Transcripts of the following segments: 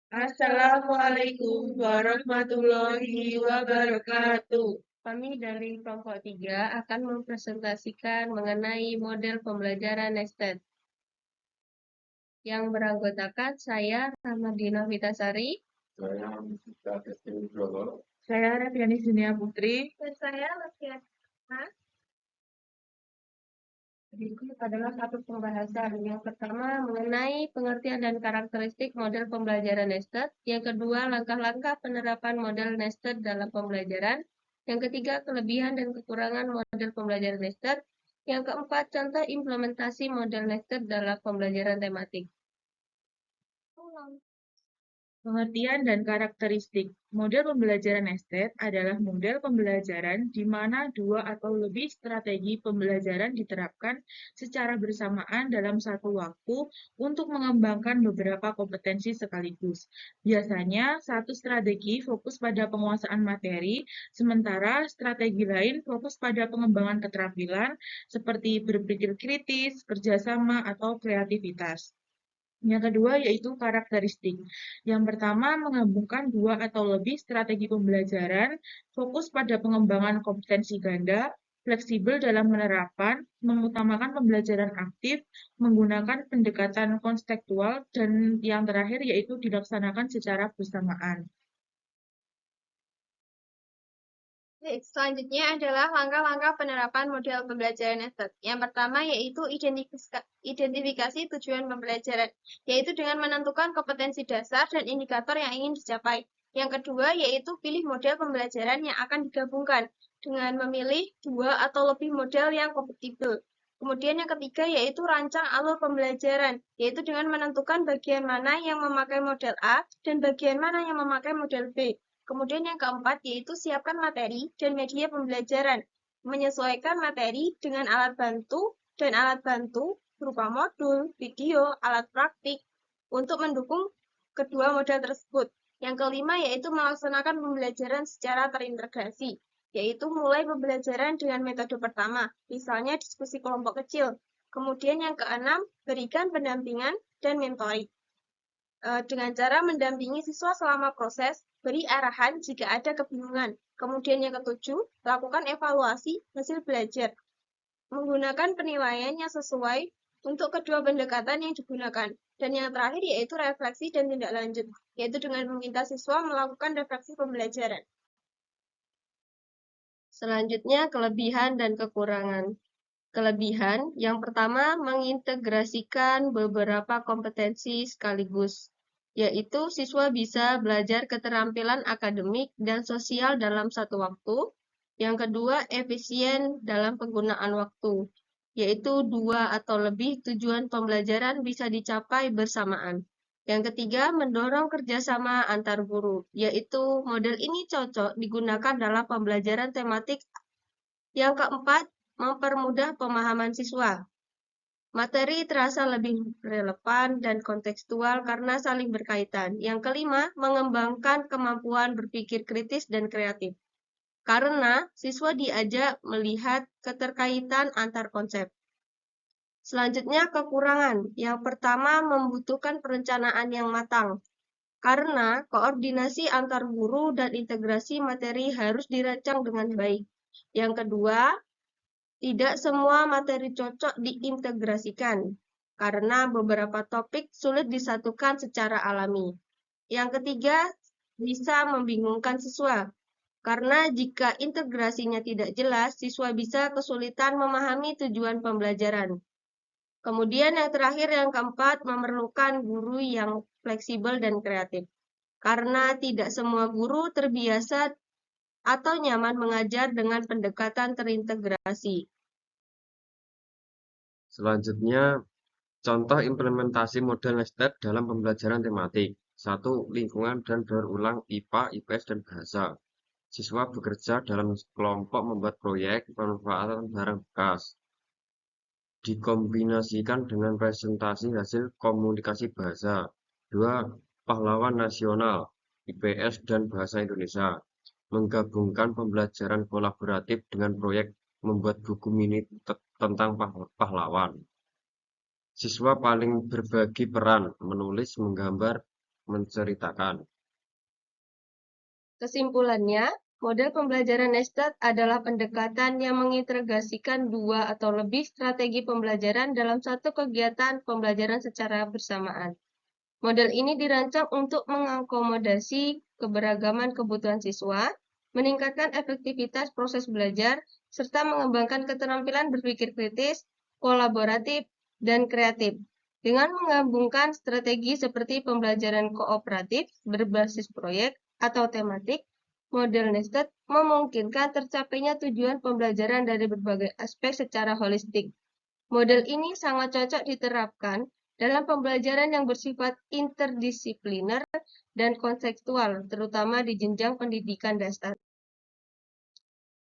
Assalamualaikum warahmatullahi wabarakatuh. Kami dari kelompok 3 akan mempresentasikan mengenai model pembelajaran nested. Yang beranggotakan saya, Ramadina Vitasari. Saya Mustika Desti Nugroho. Saya Reviani Dunia Putri. Dan saya Laskian. Berikut adalah satu pembahasan. Yang pertama mengenai pengertian dan karakteristik model pembelajaran nested. Yang kedua, langkah-langkah penerapan model nested dalam pembelajaran. Yang ketiga, kelebihan dan kekurangan model pembelajaran nested. Yang keempat, contoh implementasi model nested dalam pembelajaran tematik. Pengertian dan karakteristik. Model pembelajaran nested adalah model pembelajaran di mana dua atau lebih strategi pembelajaran diterapkan secara bersamaan dalam satu waktu untuk mengembangkan beberapa kompetensi sekaligus. Biasanya, satu strategi fokus pada penguasaan materi, sementara strategi lain fokus pada pengembangan keterampilan seperti berpikir kritis, kerjasama, atau kreativitas. Yang kedua yaitu karakteristik. Yang pertama menggabungkan dua atau lebih strategi pembelajaran, fokus pada pengembangan kompetensi ganda, fleksibel dalam penerapan, mengutamakan pembelajaran aktif, menggunakan pendekatan konstekstual, dan yang terakhir yaitu dilaksanakan secara bersamaan. Selanjutnya adalah langkah-langkah penerapan model pembelajaran nested. Yang pertama yaitu identifikasi tujuan pembelajaran, yaitu dengan menentukan kompetensi dasar dan indikator yang ingin dicapai. Yang kedua yaitu pilih model pembelajaran yang akan digabungkan dengan memilih dua atau lebih model yang kompatibel. Kemudian yang ketiga yaitu rancang alur pembelajaran, yaitu dengan menentukan bagian mana yang memakai model A dan bagian mana yang memakai model B. Kemudian yang keempat yaitu siapkan materi dan media pembelajaran. Menyesuaikan materi dengan alat bantu dan alat bantu berupa modul, video, alat praktik untuk mendukung kedua model tersebut. Yang kelima yaitu melaksanakan pembelajaran secara terintegrasi, yaitu mulai pembelajaran dengan metode pertama, misalnya diskusi kelompok kecil. Kemudian yang keenam, berikan pendampingan dan mentoring. Dengan cara mendampingi siswa selama proses, beri arahan jika ada kebingungan. Kemudian yang ketujuh, lakukan evaluasi hasil belajar. Menggunakan penilaian yang sesuai untuk kedua pendekatan yang digunakan. Dan yang terakhir yaitu refleksi dan tindak lanjut, yaitu dengan meminta siswa melakukan refleksi pembelajaran. Selanjutnya, kelebihan dan kekurangan. Kelebihan, yang pertama mengintegrasikan beberapa kompetensi sekaligus, yaitu siswa bisa belajar keterampilan akademik dan sosial dalam satu waktu. Yang kedua, efisien dalam penggunaan waktu, yaitu dua atau lebih tujuan pembelajaran bisa dicapai bersamaan. Yang ketiga, mendorong kerjasama antar guru, yaitu model ini cocok digunakan dalam pembelajaran tematik. Yang keempat, mempermudah pemahaman siswa. Materi terasa lebih relevan dan kontekstual karena saling berkaitan. Yang kelima, mengembangkan kemampuan berpikir kritis dan kreatif. Karena siswa diajak melihat keterkaitan antar konsep. Selanjutnya, kekurangan. Yang pertama, membutuhkan perencanaan yang matang. Karena koordinasi antar guru dan integrasi materi harus dirancang dengan baik. Yang kedua, tidak semua materi cocok diintegrasikan, karena beberapa topik sulit disatukan secara alami. Yang ketiga, bisa membingungkan siswa, karena jika integrasinya tidak jelas, siswa bisa kesulitan memahami tujuan pembelajaran. Kemudian yang terakhir, yang keempat, memerlukan guru yang fleksibel dan kreatif, karena tidak semua guru terbiasa atau nyaman mengajar dengan pendekatan terintegrasi. Selanjutnya, contoh implementasi model nested dalam pembelajaran tematik. 1. Lingkungan dan berulang IPA, IPS, dan bahasa. Siswa bekerja dalam kelompok membuat proyek pemanfaatan barang bekas. Dikombinasikan dengan presentasi hasil komunikasi bahasa. 2. Pahlawan nasional, IPS, dan bahasa Indonesia. Menggabungkan pembelajaran kolaboratif dengan proyek membuat buku mini tentang pahlawan. Siswa paling berbagi peran, menulis, menggambar, menceritakan. Kesimpulannya, model pembelajaran nested adalah pendekatan yang mengintegrasikan dua atau lebih strategi pembelajaran dalam satu kegiatan pembelajaran secara bersamaan. Model ini dirancang untuk mengakomodasi keberagaman kebutuhan siswa, meningkatkan efektivitas proses belajar, serta mengembangkan keterampilan berpikir kritis, kolaboratif, dan kreatif. Dengan menggabungkan strategi seperti pembelajaran kooperatif berbasis proyek atau tematik, model nested memungkinkan tercapainya tujuan pembelajaran dari berbagai aspek secara holistik. Model ini sangat cocok diterapkan dalam pembelajaran yang bersifat interdisipliner dan konseptual, terutama di jenjang pendidikan dasar.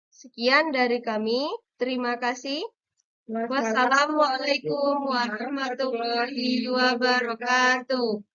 Sekian dari kami. Terima kasih. Wassalamualaikum warahmatullahi wabarakatuh.